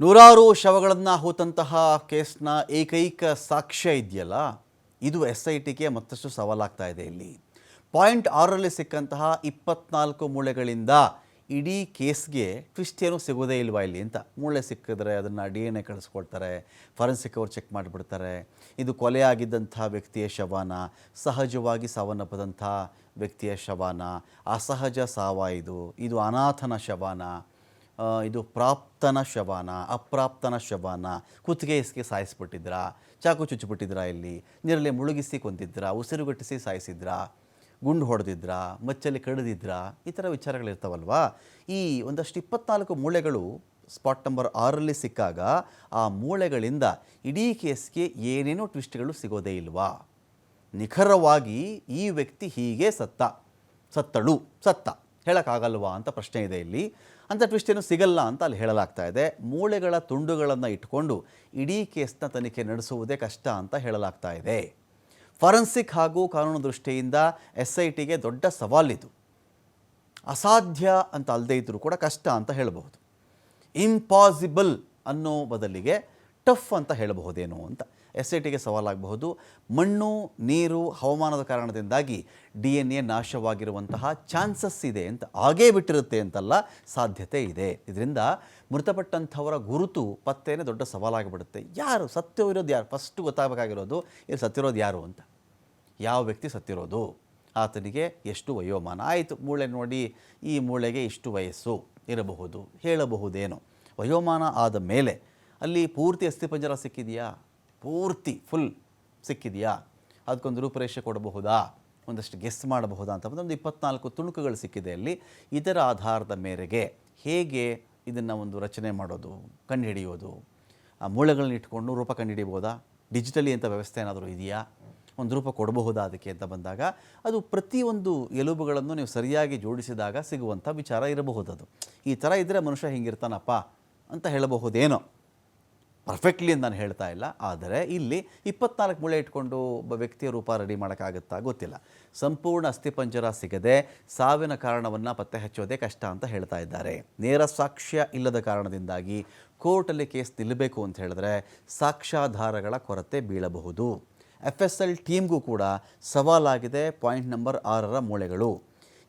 ನೂರಾರು ಶವಗಳನ್ನು ಹೂತಂತಹ ಕೇಸ್ನ ಏಕೈಕ ಸಾಕ್ಷ್ಯ ಇದೆಯಲ್ಲ, ಇದು SITಗೆ ಮತ್ತಷ್ಟು ಸವಾಲಾಗ್ತಾ ಇದೆ. ಇಲ್ಲಿ ಪಾಯಿಂಟ್ 6ರಲ್ಲಿ ಸಿಕ್ಕಂತಹ 24 ಮೂಳೆಗಳಿಂದ ಇಡೀ ಕೇಸ್ಗೆ ಟ್ವಿಸ್ಟ್ ಏನೂ ಸಿಗೋದೇ ಇಲ್ವಾ ಇಲ್ಲಿ ಅಂತ. ಮೂಳೆ ಸಿಕ್ಕಿದ್ರೆ ಅದನ್ನು DNA ಕಳಿಸ್ಕೊಳ್ತಾರೆ, ಫಾರೆನ್ಸಿಕ್ ಅವರು ಚೆಕ್ ಮಾಡಿಬಿಡ್ತಾರೆ. ಇದು ಕೊಲೆಯಾಗಿದ್ದಂಥ ವ್ಯಕ್ತಿಯ ಶವನ, ಸಹಜವಾಗಿ ಸಾವನ್ನಪ್ಪದಂಥ ವ್ಯಕ್ತಿಯ ಶವನ, ಅಸಹಜ ಸಾವ, ಇದು ಅನಾಥನ ಶವನ, ಇದು ಪ್ರಾಪ್ತನ ಶವನ, ಅಪ್ರಾಪ್ತನ ಶವನ, ಕುತ್ತಿಗೆ ಇಸ್ಕೆ ಸಾಯಿಸ್ಬಿಟ್ಟಿದ್ರಾ, ಚಾಕು ಚುಚ್ಚಿಬಿಟ್ಟಿದ್ರಾ, ಇಲ್ಲಿ ನೀರಲ್ಲಿ ಮುಳುಗಿಸಿ ಕೊಂದಿದ್ರಾ, ಉಸಿರುಗಟ್ಟಿಸಿ ಸಾಯಿಸಿದ್ರಾ, ಗುಂಡು ಹೊಡೆದಿದ್ರಾ, ಮಚ್ಚಲ್ಲಿ ಕಡಿದಿದ್ರಾ, ಈ ಥರ ವಿಚಾರಗಳಿರ್ತಾವಲ್ವಾ. ಈ ಒಂದಷ್ಟು 24 ಮೂಳೆಗಳು ಸ್ಪಾಟ್ ನಂಬರ್ 6ರಲ್ಲಿ ಸಿಕ್ಕಾಗ ಆ ಮೂಳೆಗಳಿಂದ ಇಡೀ ಕೇಸ್ಗೆ ಏನೇನೋ ಟ್ವಿಸ್ಟ್ಗಳು ಸಿಗೋದೇ ಇಲ್ವಾ. ನಿಖರವಾಗಿ ಈ ವ್ಯಕ್ತಿ ಹೀಗೆ ಸತ್ತ ಹೇಳೋಕ್ಕಾಗಲ್ವಾ ಅಂತ ಪ್ರಶ್ನೆ ಇದೆ ಇಲ್ಲಿ. ಅಂಥ ಟ್ವಿಸ್ಟ್ ಏನು ಸಿಗಲ್ಲ ಅಂತ ಅಲ್ಲಿ ಹೇಳಲಾಗ್ತಾ ಇದೆ. ಮೂಳೆಗಳ ತುಂಡುಗಳನ್ನು ಇಟ್ಕೊಂಡು ಇಡೀ ಕೇಸ್ನ ತನಿಖೆ ನಡೆಸುವುದೇ ಕಷ್ಟ ಅಂತ ಹೇಳಲಾಗ್ತಾ ಇದೆ. ಫಾರೆನ್ಸಿಕ್ ಹಾಗೂ ಕಾನೂನು ದೃಷ್ಟಿಯಿಂದ SITಗೆ ದೊಡ್ಡ ಸವಾಲಿದು. ಅಸಾಧ್ಯ ಅಂತ ಅಲ್ಲದೇ ಇದ್ದರೂ ಕೂಡ ಕಷ್ಟ ಅಂತ ಹೇಳಬಹುದು. ಇಂಪಾಸಿಬಲ್ ಅನ್ನೋ ಬದಲಿಗೆ ಟಫ್ ಅಂತ ಹೇಳಬಹುದೇನೋ ಅಂತ SITಗೆ ಸವಾಲಾಗಬಹುದು. ಮಣ್ಣು, ನೀರು, ಹವಾಮಾನದ ಕಾರಣದಿಂದಾಗಿ DNA ನಾಶವಾಗಿರುವಂತಹ ಚಾನ್ಸಸ್ ಇದೆ ಅಂತ, ಆಗೇ ಬಿಟ್ಟಿರುತ್ತೆ ಅಂತಲ್ಲ, ಸಾಧ್ಯತೆ ಇದೆ. ಇದರಿಂದ ಮೃತಪಟ್ಟಂಥವರ ಗುರುತು ಪತ್ತೇನೆ ದೊಡ್ಡ ಸವಾಲಾಗಿಬಿಡುತ್ತೆ. ಯಾರು ಸತ್ಯವಿರೋದು, ಯಾರು ಫಸ್ಟು ಗೊತ್ತಾಗಬೇಕಾಗಿರೋದು, ಇಲ್ಲಿ ಸತ್ತಿರೋದು ಯಾರು ಅಂತ. ಯಾವ ವ್ಯಕ್ತಿ ಸತ್ತಿರೋದು, ಆತನಿಗೆ ಎಷ್ಟು ವಯೋಮಾನ, ಆಯಿತು ಮೂಳೆ ನೋಡಿ ಈ ಮೂಳೆಗೆ ಇಷ್ಟು ವಯಸ್ಸು ಇರಬಹುದು ಹೇಳಬಹುದೇನೋ. ವಯೋಮಾನ ಆದ ಮೇಲೆ ಅಲ್ಲಿ ಪೂರ್ತಿ ಅಸ್ಥಿಪಂಜರ ಸಿಕ್ಕಿದೆಯಾ, ಪೂರ್ತಿ ಫುಲ್ ಸಿಕ್ಕಿದೆಯಾ, ಅದಕ್ಕೊಂದು ರೂಪರೇಷೆ ಕೊಡಬಹುದಾ, ಒಂದಷ್ಟು ಗೆಸ್ ಮಾಡಬಹುದಾ ಅಂತ ಒಂದು 24 ತುಣುಕುಗಳು ಸಿಕ್ಕಿದೆ ಅಲ್ಲಿ. ಇದರ ಆಧಾರದ ಮೇರೆಗೆ ಹೇಗೆ ಇದನ್ನು ಒಂದು ರಚನೆ ಮಾಡೋದು, ಕಂಡುಹಿಡಿಯೋದು, ಆ ಮೂಳೆಗಳನ್ನ ಇಟ್ಕೊಂಡು ರೂಪ ಕಂಡುಹಿಡಿಯಬಹುದಾ, ಡಿಜಿಟಲಿ ಅಂತ ವ್ಯವಸ್ಥೆ ಏನಾದರೂ ಇದೆಯಾ, ಒಂದು ರೂಪ ಕೊಡಬಹುದಾ ಅದಕ್ಕೆ ಅಂತ ಬಂದಾಗ ಅದು ಪ್ರತಿಯೊಂದು ಎಲುಬುಗಳನ್ನು ನೀವು ಸರಿಯಾಗಿ ಜೋಡಿಸಿದಾಗ ಸಿಗುವಂಥ ವಿಚಾರ ಇರಬಹುದು. ಅದು ಈ ಥರ ಇದ್ದರೆ ಮನುಷ್ಯ ಹಿಂಗಿರ್ತಾನಪ್ಪ ಅಂತ ಹೇಳಬಹುದೇನೋ. ಪರ್ಫೆಕ್ಟ್ಲಿ ಅಂತ ನಾನು ಹೇಳ್ತಾ ಇಲ್ಲ, ಆದರೆ ಇಲ್ಲಿ 24 ಮೂಳೆ ಇಟ್ಕೊಂಡು ಒಬ್ಬ ವ್ಯಕ್ತಿಯ ರೂಪ ರೆಡಿ ಮಾಡೋಕ್ಕಾಗುತ್ತಾ ಗೊತ್ತಿಲ್ಲ. ಸಂಪೂರ್ಣ ಅಸ್ಥಿಪಂಜರ ಸಿಗದೆ ಸಾವಿನ ಕಾರಣವನ್ನು ಪತ್ತೆ ಹಚ್ಚೋದೇ ಕಷ್ಟ ಅಂತ ಹೇಳ್ತಾ ಇದ್ದಾರೆ. ನೇರ ಸಾಕ್ಷ್ಯ ಇಲ್ಲದ ಕಾರಣದಿಂದಾಗಿ ಕೋರ್ಟಲ್ಲಿ ಕೇಸ್ ನಿಲ್ಲಬೇಕು ಅಂತ ಹೇಳಿದ್ರೆ ಸಾಕ್ಷ್ಯಾಧಾರಗಳ ಕೊರತೆ ಬೀಳಬಹುದು. FSL ಟೀಮ್ಗೂ ಕೂಡ ಸವಾಲಾಗಿದೆ ಪಾಯಿಂಟ್ ನಂಬರ್ 6ರ ಮೂಳೆಗಳು.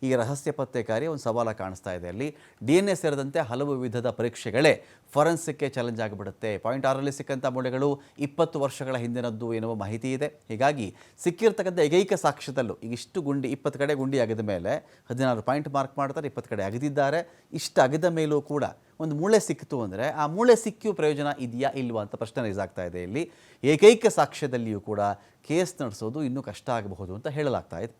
ಈ ರಹಸ್ಯ ಪತ್ತೆ ಕಾರ್ಯ ಒಂದು ಸವಾಲ ಕಾಣಿಸ್ತಾ ಇದೆ. ಅಲ್ಲಿ DNA ಸೇರಿದಂತೆ ಹಲವು ವಿಧದ ಪರೀಕ್ಷೆಗಳೇ ಫಾರೆನ್ಸಿಕ್ಗೆ ಚಾಲೆಂಜ್ ಆಗಿಬಿಡುತ್ತೆ. ಪಾಯಿಂಟ್ 6ರಲ್ಲಿ ಸಿಕ್ಕಂಥ ಮೂಳೆಗಳು 20 ವರ್ಷಗಳ ಹಿಂದಿನದ್ದು ಎನ್ನುವ ಮಾಹಿತಿ ಇದೆ. ಹೀಗಾಗಿ ಸಿಕ್ಕಿರ್ತಕ್ಕಂಥ ಏಕೈಕ ಸಾಕ್ಷ್ಯದಲ್ಲೂ ಈಗ ಇಷ್ಟು ಗುಂಡಿ 20 ಕಡೆ ಗುಂಡಿ ಅಗೆದ ಮೇಲೆ 16 ಪಾಯಿಂಟ್ ಮಾರ್ಕ್ ಮಾಡ್ತಾರೆ, 20 ಕಡೆ ಅಗೆದಿದ್ದಾರೆ. ಇಷ್ಟು ಅಗೆದ ಮೇಲೂ ಕೂಡ ಒಂದು ಮೂಳೆ ಸಿಕ್ಕಿತು ಅಂದರೆ ಆ ಮೂಳೆ ಸಿಕ್ಕಿಯೂ ಪ್ರಯೋಜನ ಇದೆಯಾ ಇಲ್ವಾ ಅಂತ ಪ್ರಶ್ನೆ ರೈಸ್ ಆಗ್ತಾ ಇದೆ. ಇಲ್ಲಿ ಏಕೈಕ ಸಾಕ್ಷ್ಯದಲ್ಲಿಯೂ ಕೂಡ ಕೇಸ್ ನಡೆಸೋದು ಇನ್ನೂ ಕಷ್ಟ ಆಗಬಹುದು ಅಂತ ಹೇಳಲಾಗ್ತಾ ಇದೆ.